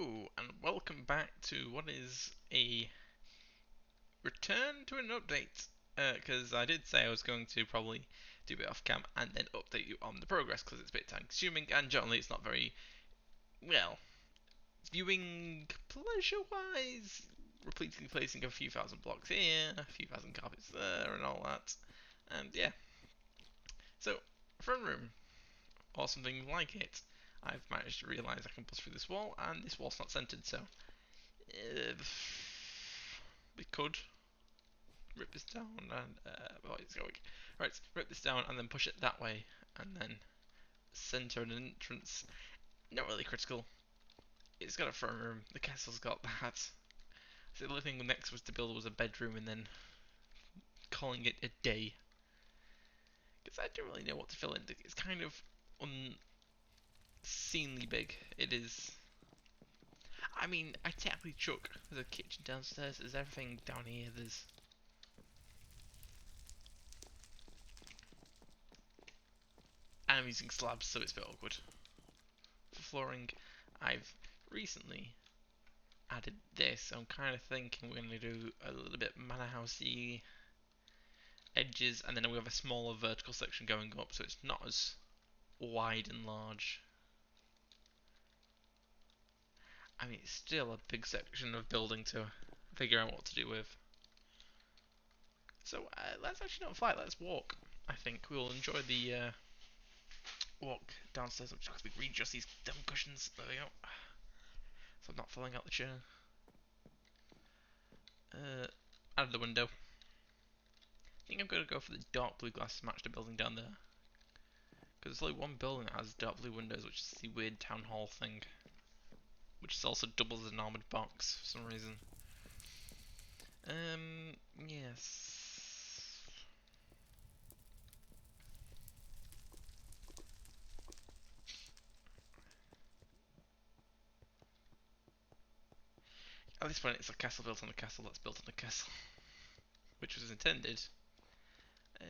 Hello, and welcome back to what is a return to an update. Because I did say I was going to probably do a bit off cam and then update you on the progress because it's a bit time consuming and generally it's not very, well, viewing pleasure wise. Repeatedly placing a few thousand blocks here, a few thousand carpets there, and all that. And yeah. So, front room, or something like it. I've managed to realise I can bust through this wall, and this wall's not centered, so we could rip this down and oh, it's going. Right, rip this down and then push it that way, and then center an entrance. Not really critical. It's got a front room. The castle's got that. So the only thing next was to build was a bedroom, and then calling it a day. Because I don't really know what to fill in. It's kind of unseemly big. It is. I mean, I technically chuck. There's a kitchen downstairs. There's everything down here. I'm using slabs, so it's a bit awkward. For flooring, I've recently added this. I'm kind of thinking we're going to do a little bit manor housey edges, and then we have a smaller vertical section going up, so it's not as wide and large. I mean, it's still a big section of building to figure out what to do with. So let's actually not fight. Let's walk. I think we'll enjoy the walk downstairs. I'm just quickly readjust these dumb cushions. There we go. So I'm not falling out the chair. Out of the window. I think I'm going to go for the dark blue glass to match the building down there. Because there's only one building that has dark blue windows, which is the weird town hall thing. Which is also doubles as an armoured box for some reason. Yes. At this point, it's a castle built on a castle that's built on a castle. Which was intended.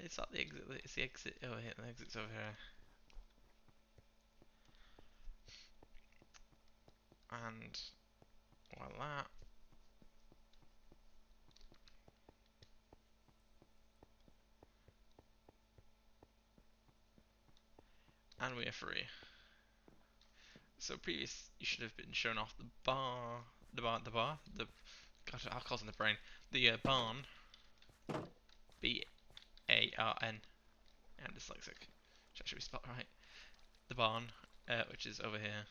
It's not the exit, it's the exit. Oh, yeah, the exit's over here. And voila. And we are free. So previous, you should have been shown off the bar, God, alcohol's in the brain. The barn, B-A-R-N. I'm dyslexic. Should be spelled right. The barn, which is over here,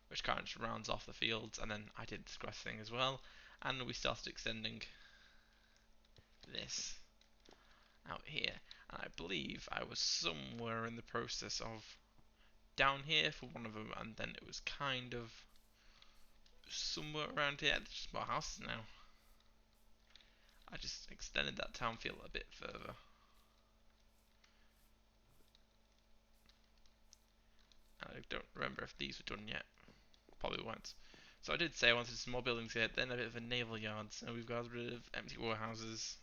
which kind of rounds off the fields, and then I did this grass thing as well, and we started extending this out here, and I believe I was somewhere in the process of down here for one of them, and then it was kind of somewhere around here. There's just more houses now. I just extended that town field a bit further. I don't remember if these were done yet. Probably weren't. So I did say I wanted some more buildings here, then a bit of a naval yard, so we've got rid of empty warehouses.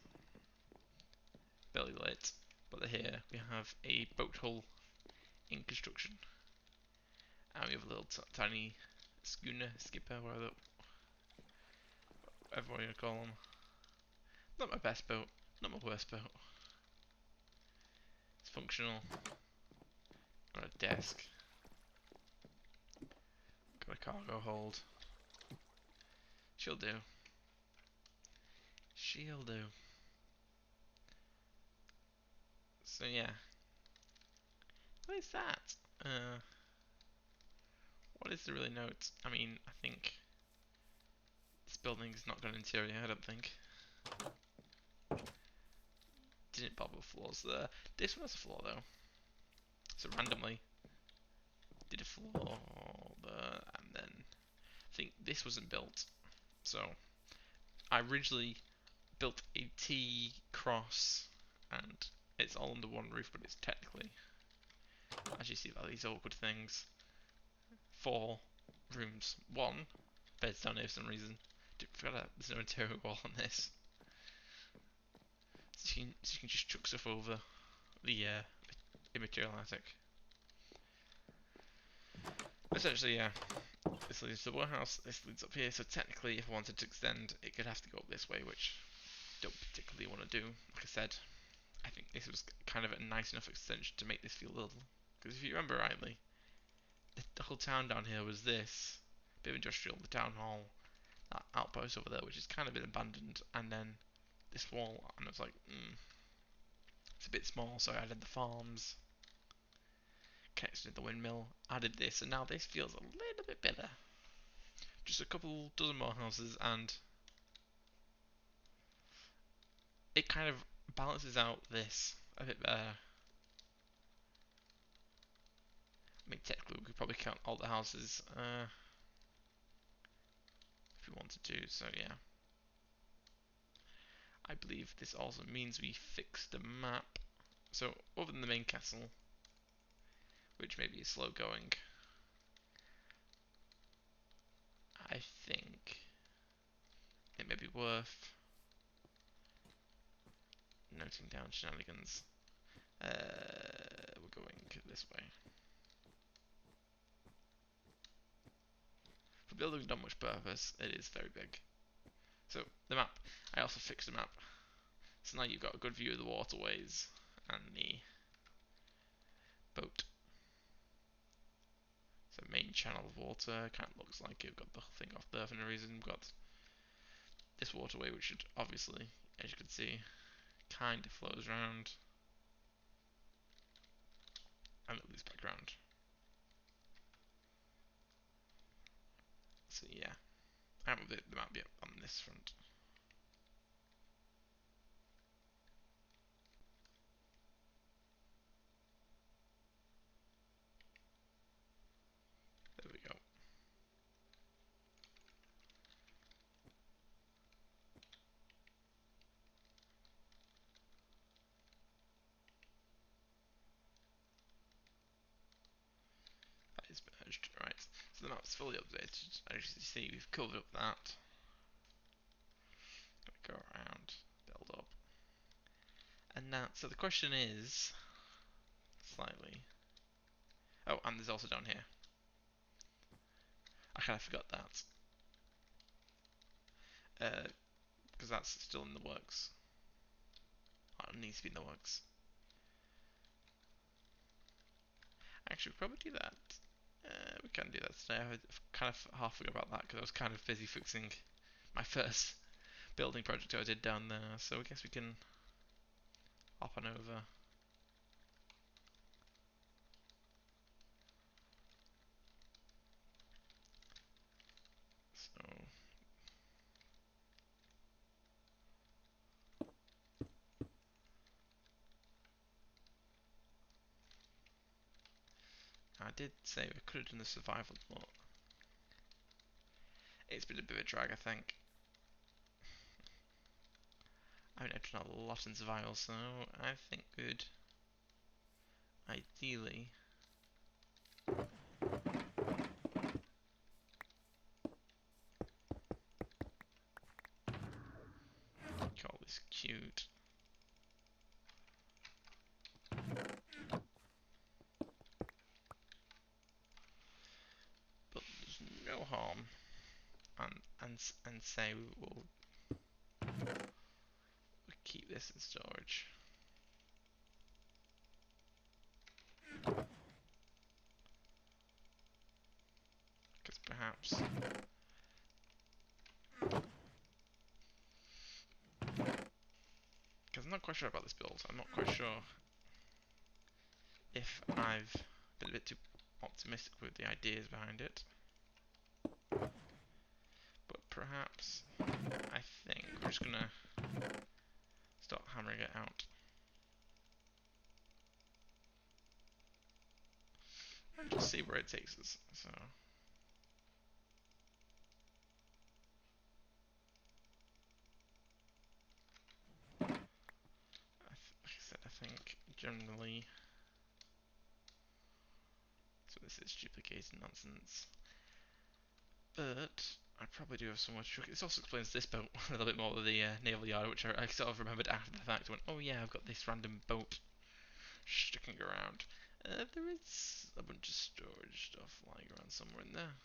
Barely lit. But here we have a boat hull in construction. And we have a little tiny schooner, skipper, whatever you want to call them. Not my best boat, not my worst boat. It's functional. Got a desk. Got a cargo hold. She'll do. She'll do. So yeah. What is that? What is the really note? I mean, I think this building's not got an interior, I don't think. Didn't bother floors there. This one has a floor though. So randomly did a floor there, and then I think this wasn't built. So I originally built a T cross, and it's all under one roof, but it's technically, as you see by these awkward things, 4 rooms. 1 bed's down here for some reason. Forgot that there's no interior wall on this. So you can just chuck stuff over the immaterial attic. Essentially, yeah, this this leads to the warehouse, this leads up here, so technically if I wanted to extend, it could have to go up this way, which I don't particularly want to do. Like I said, I think this was kind of a nice enough extension to make this feel a little, because if you remember rightly, the whole town down here was this, bit of industrial, the town hall, that outpost over there, which has kind of been abandoned, and then this wall, and I was like, it's a bit small, so I added the farms, connected the windmill, added this, and now this feels a little bit better. Just a couple dozen more houses, and it kind of balances out this a bit better. I mean, technically, we could probably count all the houses if we wanted to, so yeah. I believe this also means we fix the map. So, other than the main castle, which may be slow going, I think it may be worth noting down shenanigans. We're going this way. For building not much purpose, it is very big. So, the map. I also fixed the map. So now you've got a good view of the waterways and the boat. So main channel of water, kind of looks like it. We've got the thing off there for no reason. We've got this waterway, which should obviously, as you can see, kind of flows around. And at least background. So yeah, I haven't updated the map yet on this front. There we go. That is merged. Right, so the map's fully updated. As you see, we've covered up that. Go around, build up. And now, so the question is, slightly. Oh, and there's also down here. I kind of forgot that. Because that's still in the works. Or it needs to be in the works. Actually, we'll probably do that. We can do that today. I've kind of half forgot about that because I was kind of busy fixing my first building project I did down there. So I guess we can hop on over. So I did say we could have done the survival, but it's been a bit of a drag, I think. I haven't done a lot in survival, so I think we'd ideally call this cute. But there's no harm, and say we'll keep this in storage. Because perhaps because I'm not quite sure about this build. I'm not quite sure if I've been a bit too optimistic with the ideas behind it. But perhaps I think we're just gonna start hammering it out. And just see where it takes us. So like I said, I think generally so this is duplicated nonsense. But I probably do have so much. This also explains this boat a little bit more with the naval yard, which I sort of remembered after the fact. I went, oh yeah, I've got this random boat sticking around. There is a bunch of storage stuff lying around somewhere in there.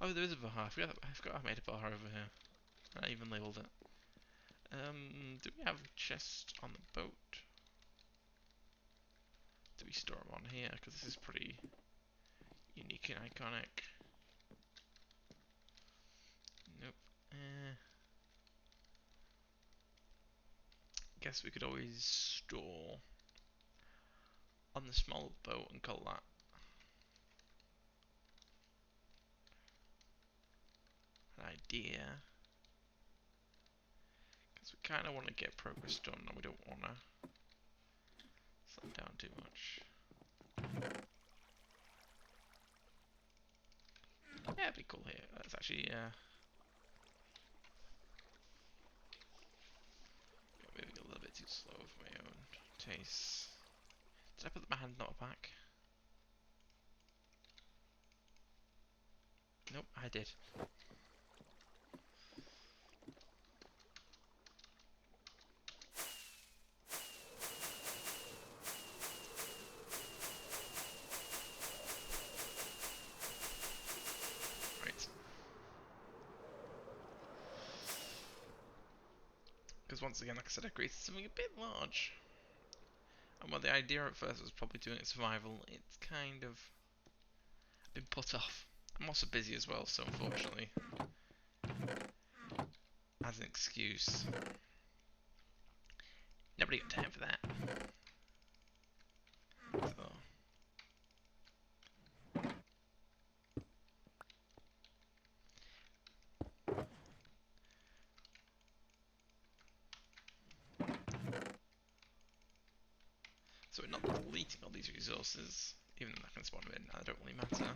Oh, there is a bar. I forgot I made a bar over here. I even labelled it. Do we have chests on the boat? Do we store them on here? Because this is pretty unique and iconic. Nope. Guess we could always store on the small boat and call that an idea. Because we kind of want to get progress done and we don't want to slow down too much. Yeah, it'd be cool here. That's actually, maybe a little bit too slow for my own taste. Did I put my hand not back? Nope, I did. Right. Because once again, like I said, I created something a bit large. And while the idea at first was probably doing it survival, it's kind of been put off. I'm also busy as well, so unfortunately, as an excuse, nobody got time for that. So we're not deleting all these resources, even though I can spawn them in, that don't really matter.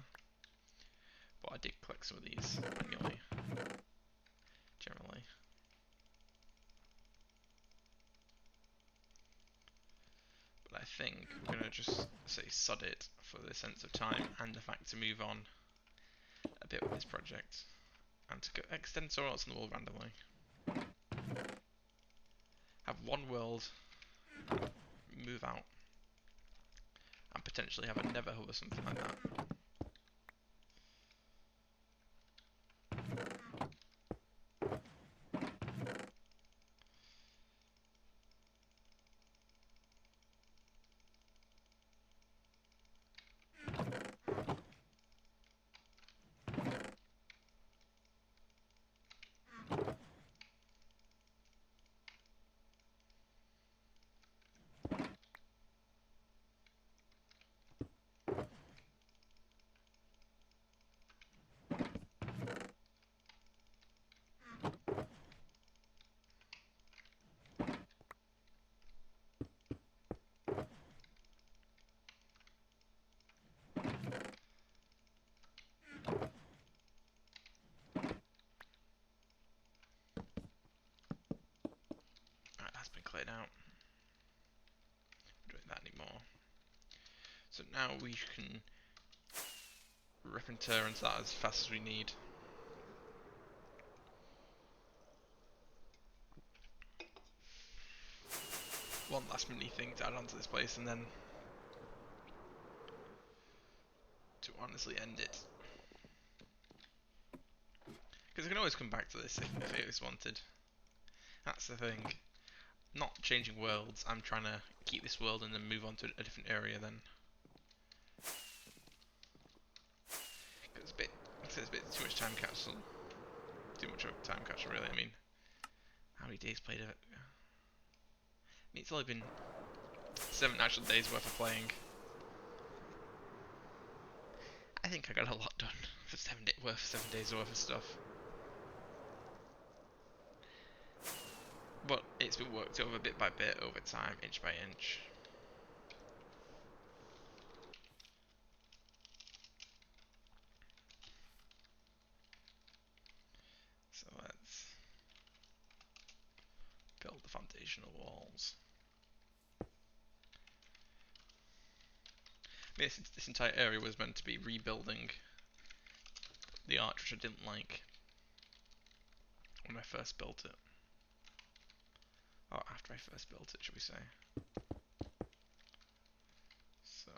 But I did collect some of these manually, generally. But I think we're going to just say sod it for the sense of time and the fact to move on a bit with this project. And to extend somewhere else in the world randomly. Have one world, move out, and potentially have a Never hub or something like that. Right, that's been cleared out. Not doing that anymore. So now we can rip and tear into that as fast as we need. One last mini thing to add onto this place and then to honestly end it. Because I can always come back to this if it is wanted. That's the thing. Not changing worlds, I'm trying to keep this world and then move on to a different area then. Because it's a bit too much time capsule. Too much of a time capsule really, I mean. How many days played of it? I mean, it's only been 7 actual days worth of playing. I think I got a lot done for 7 days worth of stuff. But it's been worked over bit by bit, over time, inch by inch. So let's build the foundational walls. I mean, this entire area was meant to be rebuilding the arch, which I didn't like when I first built it. Or after I first built it, should we say. So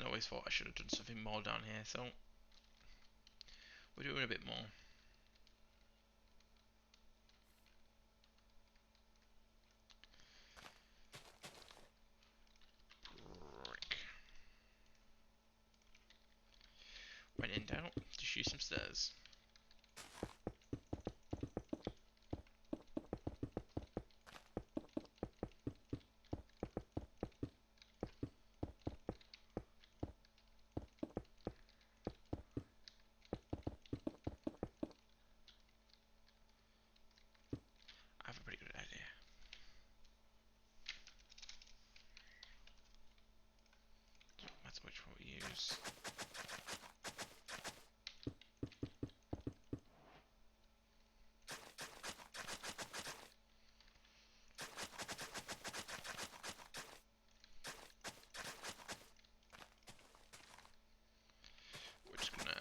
always thought I should have done something more down here, so we're doing a bit more. Brick. When in doubt, just use some stairs. I have a pretty good idea. That's which one we use. We're just gonna.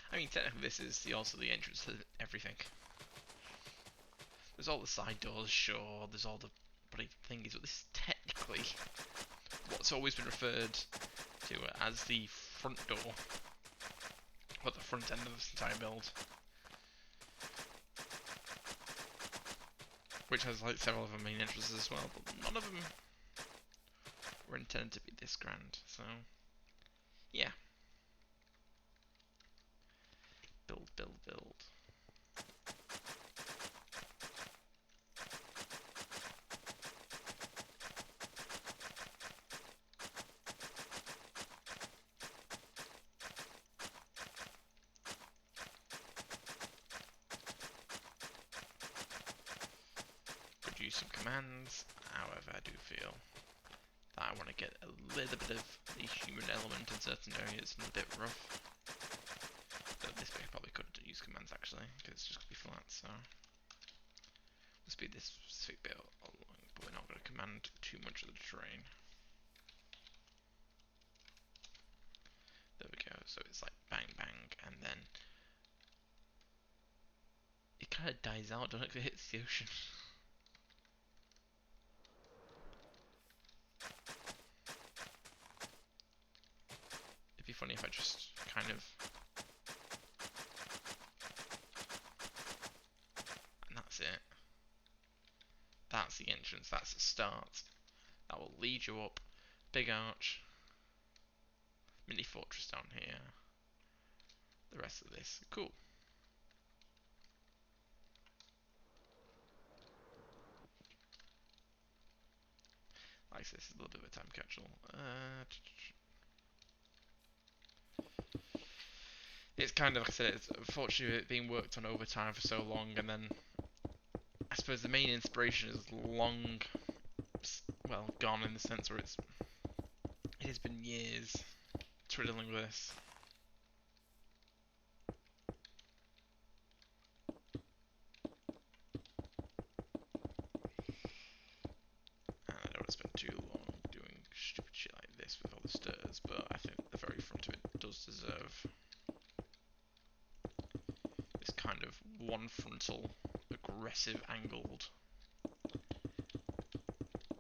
I mean, technically, this is also the entrance to everything. There's all the side doors, sure. There's all the bloody thingies, but this is technically what's always been referred to as the front door, or the front end of this entire build, which has like several of the main entrances as well, but none of them were intended to be this grand. So, yeah, build, build, build. Could use some commands. However, I do feel that I want to get a little bit of the human element in certain areas and a bit rough. Though this bit I probably could use commands actually, because it's just going to be flat, so we'll speed this specific bit along, but we're not going to command too much of the terrain. There we go, so it's like bang bang, and then it kind of dies out, doesn't it, if it hits the ocean? It'd be funny if I just kind of... And that's it. That's the entrance, that's the start. That will lead you up. Big arch. Mini fortress down here. The rest of this. Cool. Like this is a little bit of a time capsule. It's kind of, like I said, it's unfortunately being worked on overtime for so long, and then I suppose the main inspiration is long, well, gone in the sense where it has been years twiddling with this. And I don't want to spend too long doing stupid shit like this with all the stairs, but I think the very front of it does deserve this kind of one frontal, aggressive, angled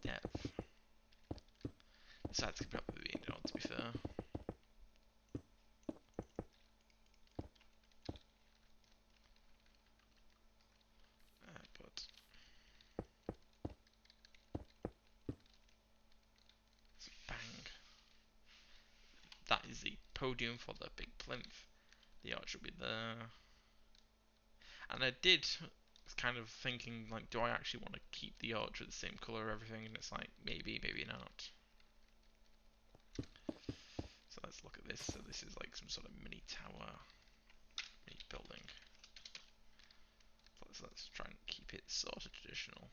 depth. The sides could probably be ignored, to be fair. But bang. That is the podium for the big plinth. The arch will be there. And I did kind of thinking, like, do I actually want to keep the arch with the same colour everything? And it's like, maybe, maybe not. So let's look at this. So this is like some sort of mini tower, mini building. So let's try and keep it sort of traditional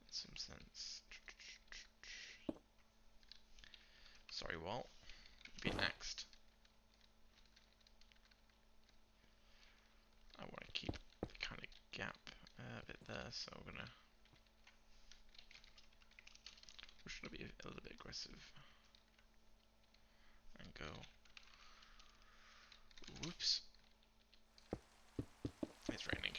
in some sense. Sorry, Walt. Be next. I want to keep the kind of gap bit there, so we're gonna be a little bit aggressive and go leaves. It's raining.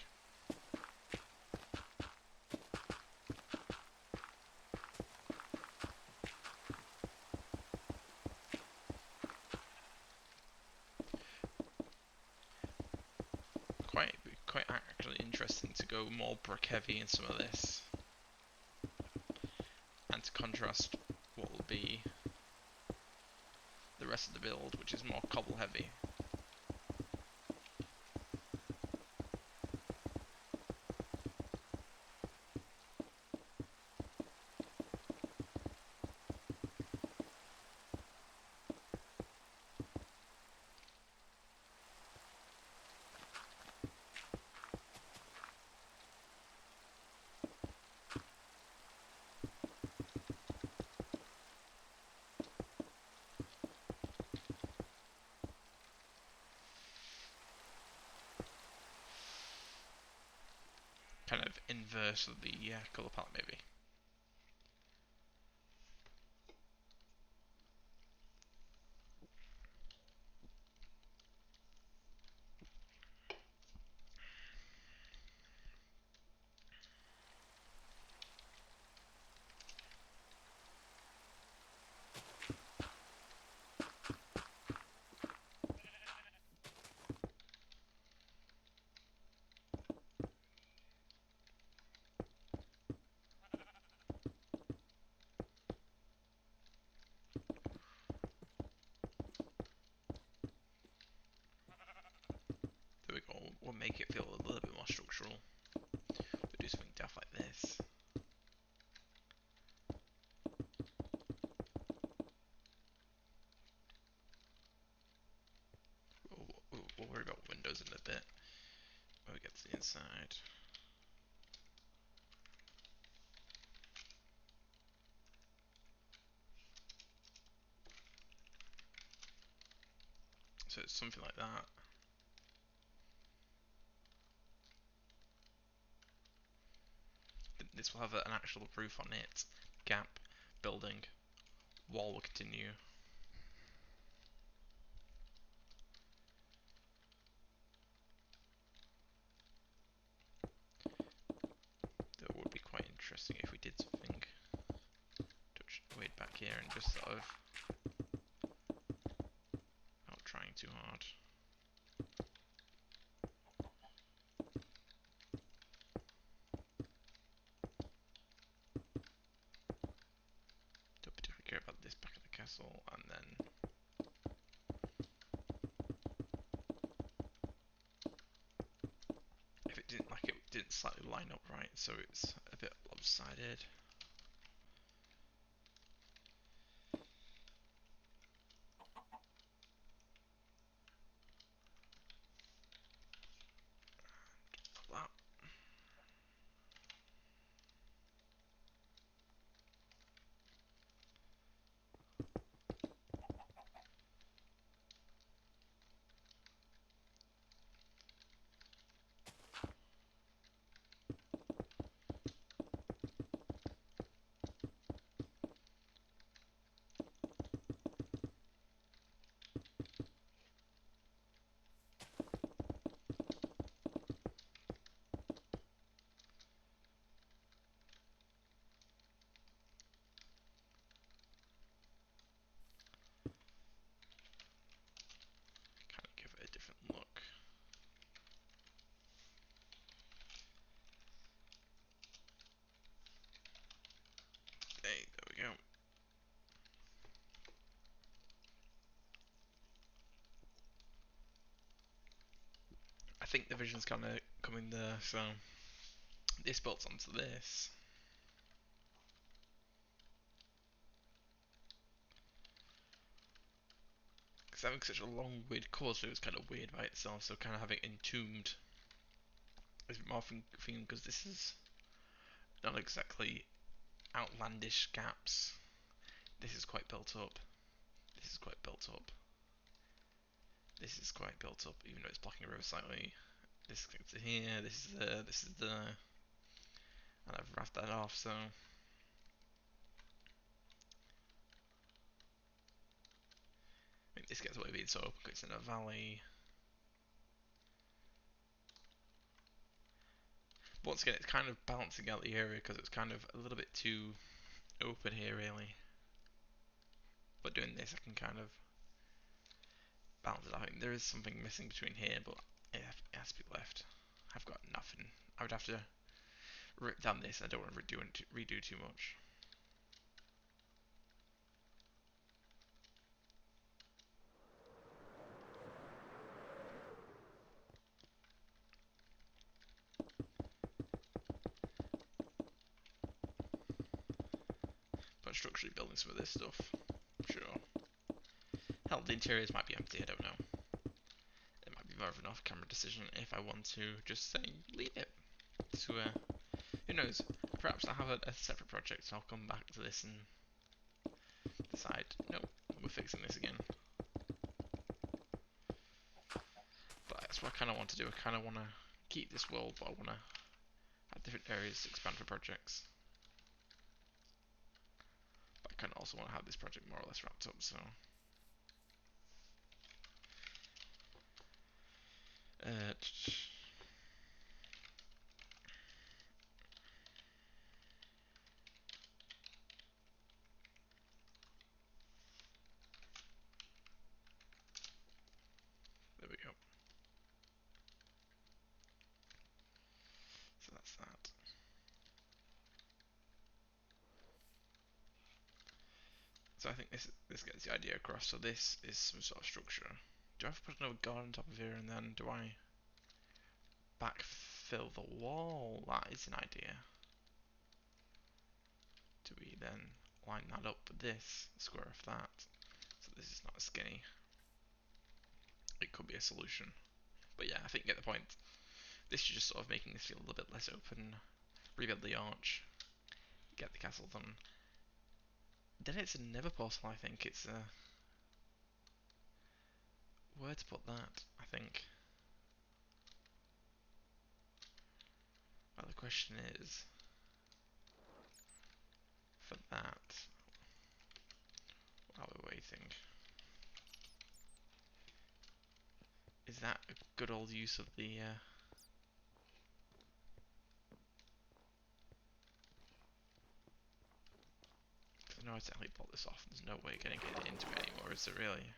Quite actually interesting to go more brick heavy in some of this, and to contrast what will be the rest of the build, which is more cobble heavy. Kind of inverse of the colour palette, maybe. There we go. We'll make it feel a little bit more structural. We'll do something daft like this. We'll worry about windows in a bit when we get to the inside. So it's something like that. This will have an actual roof on it. Gap, building, wall will continue. That would be quite interesting if we did something. Touch way back here and just sort of not trying too hard. Don't particularly care about this back of the castle, and then if it didn't slightly line up right, so it's a bit lopsided. That. Kind of give it a different look. Okay, there we go. I think the vision's kind of coming there, so this bolts onto this. Because having such a long, weird course was kind of weird by itself, so kind of having it entombed is a bit more thing, because this is not exactly outlandish gaps. This is quite built up. This is quite built up. This is quite built up, even though it's blocking a river slightly. This connects to here, this is there, this is there. And I've wrapped that off, so I mean, this gets away being so open because it's in a valley. Once again, it's kind of balancing out the area because it's kind of a little bit too open here, really. But doing this, I can kind of balance it out. I think there is something missing between here, but it has to be left. I've got nothing. I would have to rip down this. I don't want to redo too much. But structurally building some of this stuff, sure. Hell, the interiors might be empty. I don't know. It might be more of an off-camera decision if I want to just say leave it. So who knows? Perhaps I'll have a separate project. So I'll come back to this and decide. No, we're fixing this again. But that's what I kind of want to do. I kind of want to keep this world, but I want to have different areas to expand for projects. But I kind of also want to have this project more or less wrapped up. So. Uh, there we go. So that's that. So I think this gets the idea across. So this is some sort of structure. Do I have to put another guard on top of here, and then do I backfill the wall? That is an idea. Do we then line that up with this, square off that? So this is not as skinny. It could be a solution. But yeah, I think you get the point. This is just sort of making this feel a little bit less open. Rebuild the arch. Get the castle done. Then it's a never portal, I think. It's a... Where to put that, I think. Well, the question is... For that... While we're waiting... Is that a good old use of the... I know I technically pulled this off. There's no way getting it into it anymore, is there really?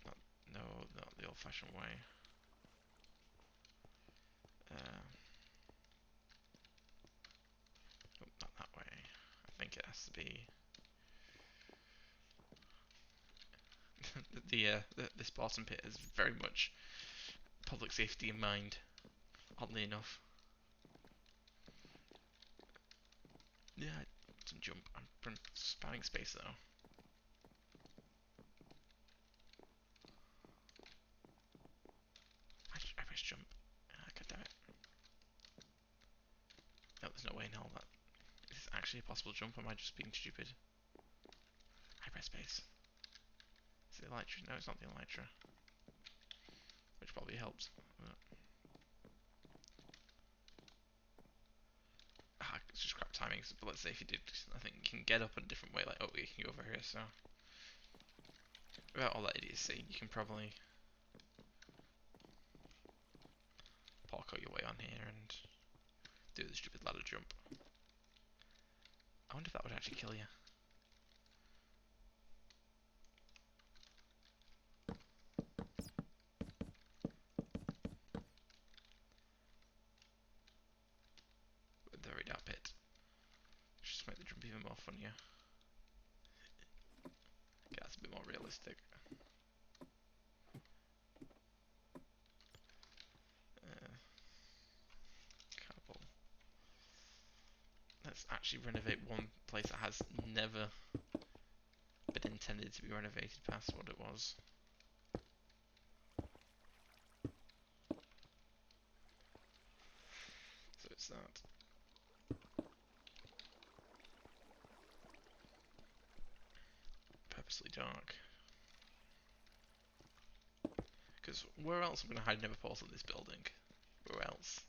Not, no, not the old-fashioned way. Oh, not that way. I think it has to be this bottom pit is very much public safety in mind. Oddly enough. Yeah, some jump. I'm spanning space though. I press jump. God damn it. No, there's no way in hell that is this actually a possible jump. Or am I just being stupid? I press space. Is it elytra? No, it's not the elytra. Which probably helps. It's just crap timing. But let's say if you did, I think you can get up in a different way. Like, oh, you can go over here. So without all that idiocy, you can probably parkour your way on here and do the stupid ladder jump. I wonder if that would actually kill you. With the very dark pit. Just make the jump even more funnier. Okay, that's a bit more realistic. Cobble. Let's actually renovate one place that has never been intended to be renovated past what it was. So it's that. Purposely dark. Because where else am I going to hide Never Portal in this building? Where else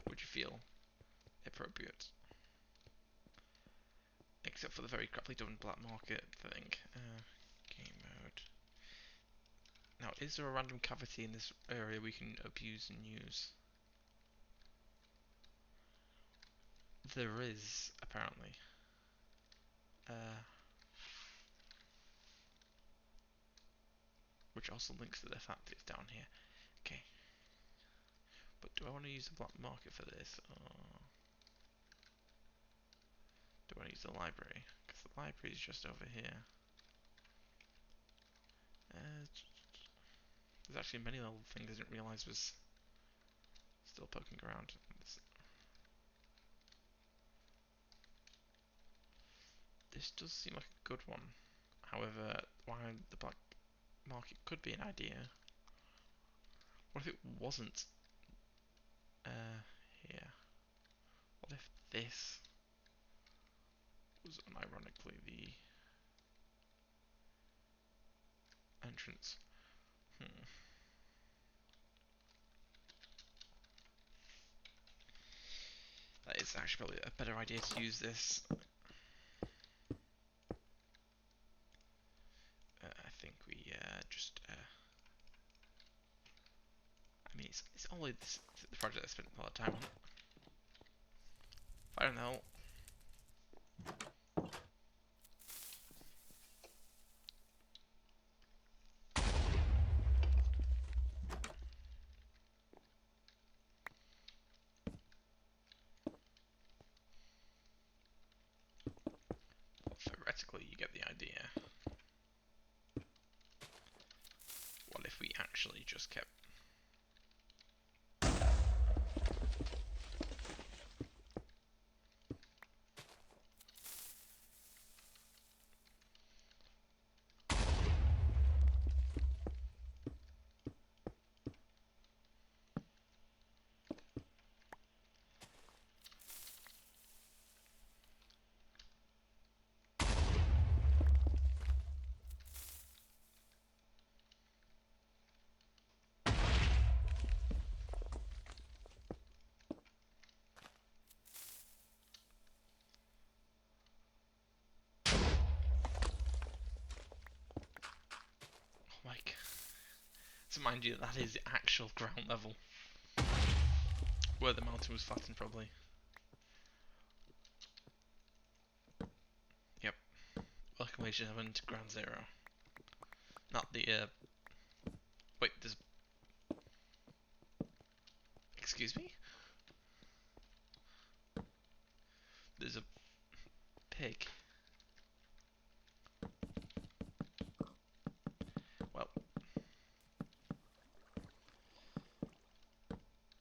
would you feel appropriate? Except for the very crappily done black market thing. Game mode. Now, is there a random cavity in this area we can abuse and use? There is, apparently. Which also links to the fact that it's down here. Okay. But do I want to use the black market for this, or do I want to use the library? Because the library is just over here. There's actually many little things I didn't realise was still poking around. This does seem like a good one. However, why the black market could be an idea. What if it wasn't here? What if this was unironically the entrance? That is actually probably a better idea to use this. I think we just. I mean, it's only the project I spent a lot of time on. Fire in the hole. Theoretically, you get the idea. What if we actually just kept... Like, so mind you, that is the actual ground level. Where the mountain was flattened, probably. Yep. Welcome, ladies and gentlemen, to ground zero. Not the, wait, there's... Excuse me? There's a pig. Well...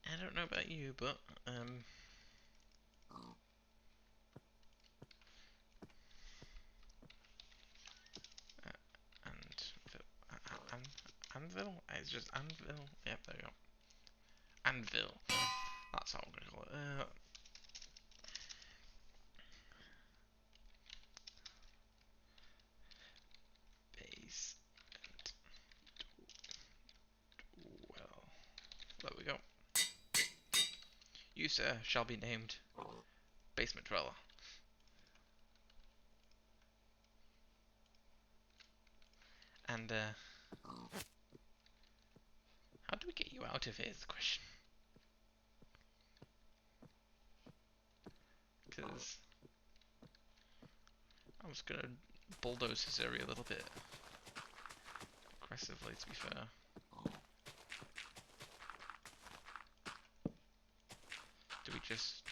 I don't know about you, but, Anvil? It's just Anvil? Yep, there we go. Anvil. That's how I'm going to call it. Base. Well. There we go. You, sir, shall be named Basement Dweller. And, how do we get you out of here is the question. Because I'm just gonna bulldoze this area a little bit aggressively, to be fair. Do we just...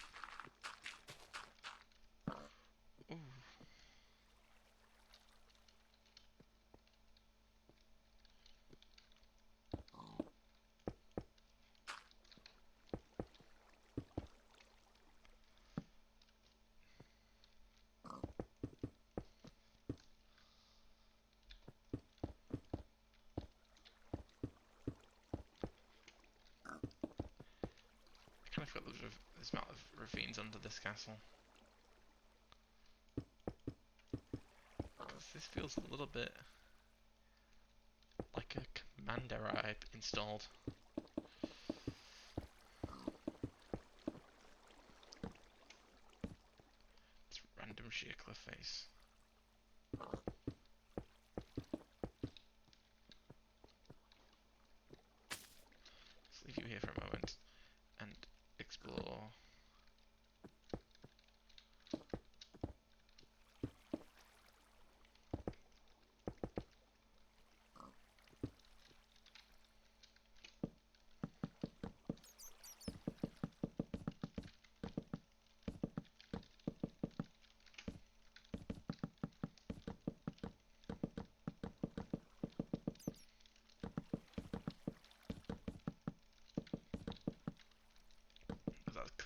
Ooh. I kind of forgot there's amount of ravines under this castle. This feels a little bit like a commander I installed. It's random sheer cliff face. Let's leave you here for a moment and explore.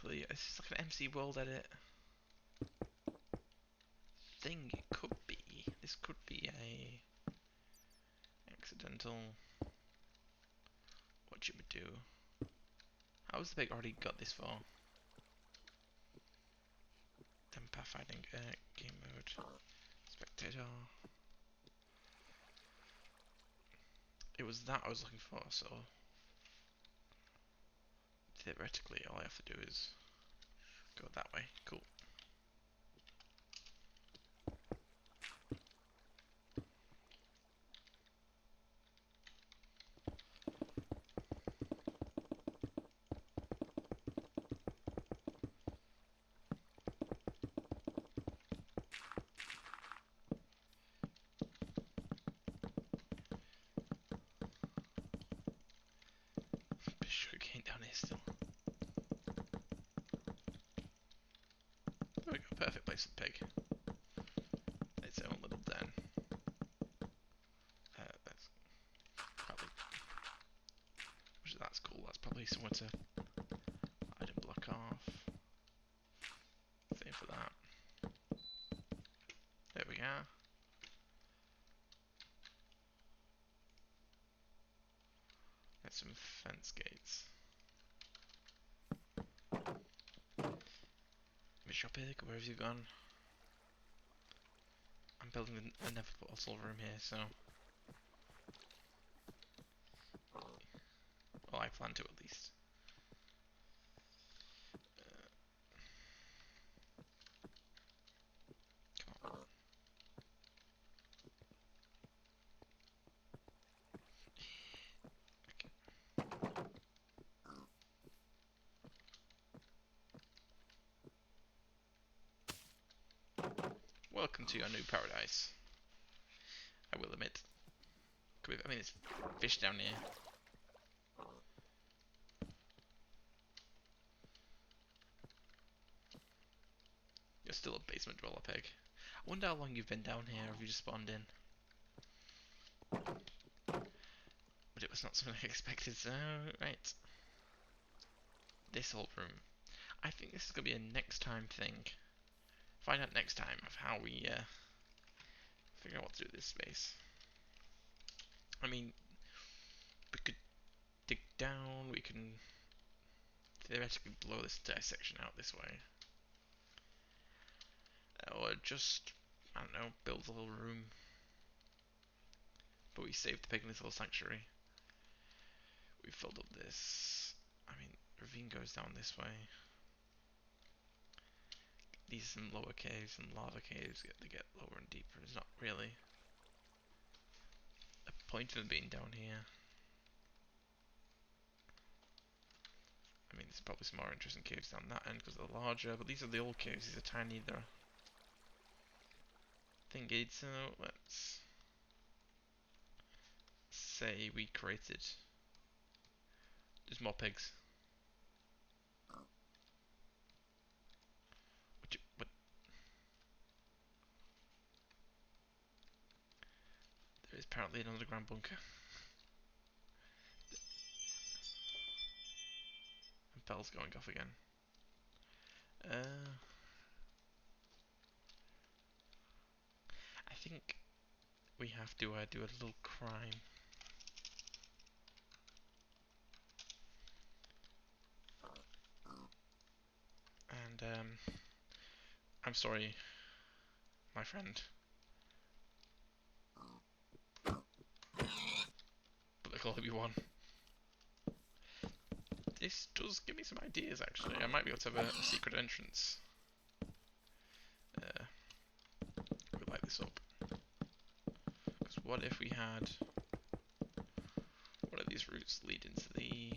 theoretically, this is like an MC World edit thing. It could be. This could be a accidental. What should we do? How's the pig already got this far? Then pathfinding, game mode, spectator. It was that I was looking for, so theoretically all I have to do is go that way. Cool. Sugarcane down here still. There we go, perfect place for the pig. Its own little den. That's probably, which that's cool. That's probably somewhere to hide and block off. Same for that. There we are. There's some fence gates. Miss your pig, where have you gone? I'm building a Navel room here, so. Well, I plan to at least. Come on. Welcome to your new paradise. I will admit. I mean, there's fish down here. You're still a basement dweller, pig. I wonder how long you've been down here, or have you just spawned in? But it was not something I expected, so, right. This old room. I think this is going to be a next time thing. Find out next time of how we figure out what to do with this space. I mean, we could dig down, we can theoretically blow this dissection out this way. Or just, I don't know, build a little room. But we saved the pig in this little sanctuary. We filled up this. I mean, ravine goes down this way. These are some lower caves and lava caves they get lower and deeper. There's not really a point of them being down here. I mean, there's probably some more interesting caves down that end because they're larger, but these are the old caves. These are tiny. They're thingy. So let's say we created. There's more pigs. What? There is apparently an underground bunker. And bell's going off again. I think we have to do a little crime. And I'm sorry, my friend. But there can only be one. This does give me some ideas, actually. I might be able to have a secret entrance. We light this up. Because what if we had one of these routes lead into the...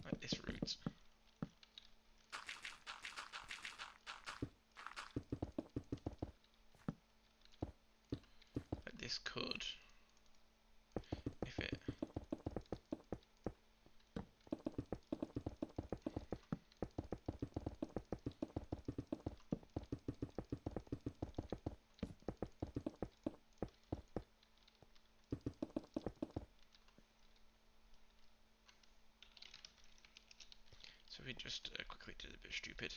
like this route. Like this could... if it... So we just quickly did a bit stupid.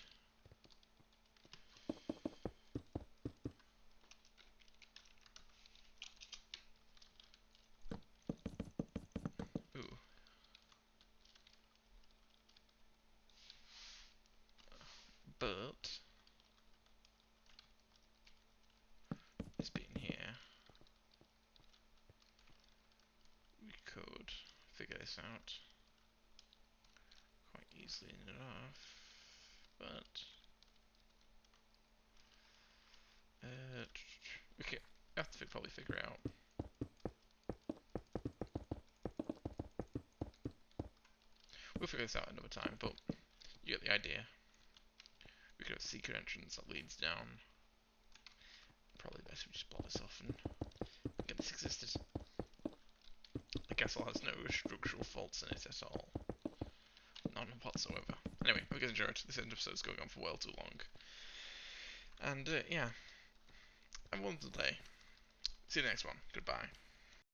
Ooh. But this being here, we could figure this out quite easily enough. But we could have to probably figure it out. We'll figure this out another time, but you get the idea. We could have a secret entrance that leads down. Probably best we just block this off and get this existed. The castle has no structural faults in it at all. None whatsoever. Anyway, I hope you guys enjoyed. This episode's going on for well too long. And yeah, have a wonderful day. See you next one. Goodbye.